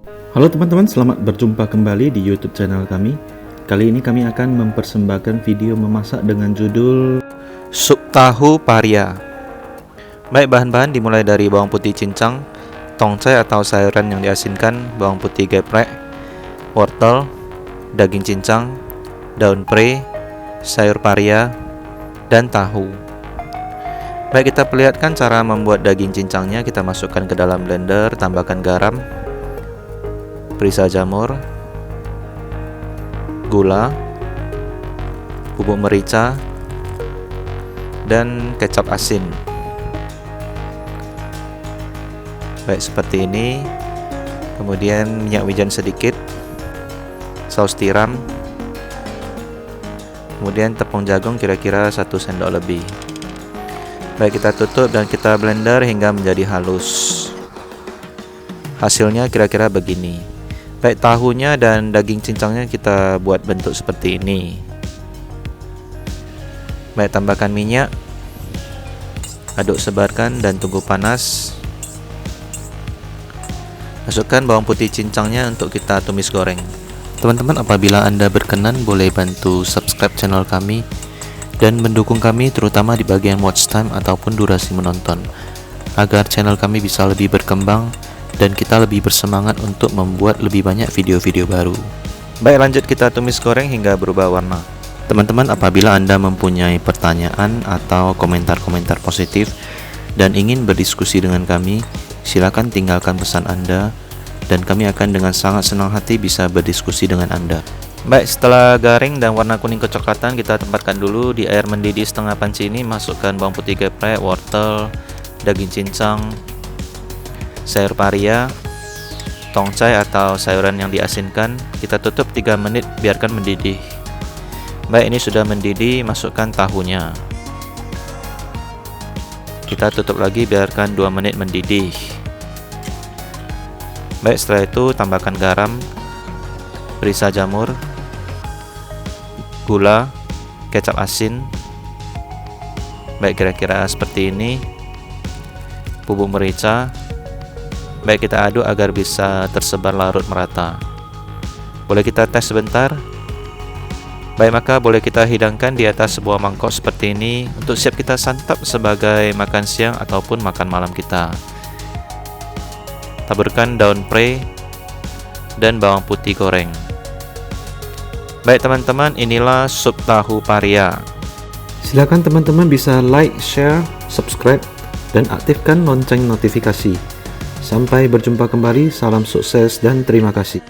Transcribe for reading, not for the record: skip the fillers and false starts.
Halo teman-teman, selamat berjumpa kembali di YouTube channel kami. Kali ini kami akan mempersembahkan video memasak dengan judul Sup tahu paria. Baik, bahan-bahan dimulai dari bawang putih cincang, tongcai atau sayuran yang diasinkan, bawang putih geprek, wortel, daging cincang, daun pre, sayur paria, dan tahu. Baik, kita perlihatkan cara membuat daging cincangnya. Kita masukkan ke dalam blender, tambahkan garam, perisa jamur, gula, bubuk merica, dan kecap asin. Baik, seperti ini. Kemudian minyak wijen sedikit, saus tiram, kemudian tepung jagung kira-kira 1 sendok lebih. Baik, kita tutup dan kita blender hingga menjadi halus. Hasilnya kira-kira begini. Baik, tahunya dan daging cincangnya kita buat bentuk seperti ini. Baik, tambahkan minyak, aduk sebarkan dan tunggu panas. Masukkan bawang putih cincangnya untuk kita tumis goreng. Teman-teman, apabila Anda berkenan, boleh bantu subscribe channel kami dan mendukung kami terutama di bagian watch time ataupun durasi menonton, agar channel kami bisa lebih berkembang dan kita lebih bersemangat untuk membuat lebih banyak video-video baru. Baik, lanjut kita tumis goreng hingga berubah warna. Teman-teman, apabila Anda mempunyai pertanyaan atau komentar-komentar positif dan ingin berdiskusi dengan kami, silakan tinggalkan pesan Anda dan kami akan dengan sangat senang hati bisa berdiskusi dengan Anda. Baik, setelah garing dan warna kuning kecoklatan, kita tempatkan dulu di air mendidih setengah panci ini. Masukkan bawang putih geprek, wortel, daging cincang, sayur paria, tongcai atau sayuran yang diasinkan. Kita tutup 3 menit, biarkan mendidih. Baik, ini sudah mendidih, masukkan tahunya. Kita tutup lagi, biarkan 2 menit mendidih. Baik, setelah itu tambahkan garam, perisa jamur, gula, kecap asin. Baik, kira-kira seperti ini. Bubuk merica. Baik, kita aduk agar bisa tersebar larut merata. Boleh kita tes sebentar. Baik, maka boleh kita hidangkan di atas sebuah mangkok seperti ini untuk siap kita santap sebagai makan siang ataupun makan malam kita. Taburkan daun pre dan bawang putih goreng. Baik teman-teman, inilah sup tahu paria. Silakan teman-teman bisa like, share, subscribe, dan aktifkan lonceng notifikasi. Sampai berjumpa kembali, salam sukses dan terima kasih.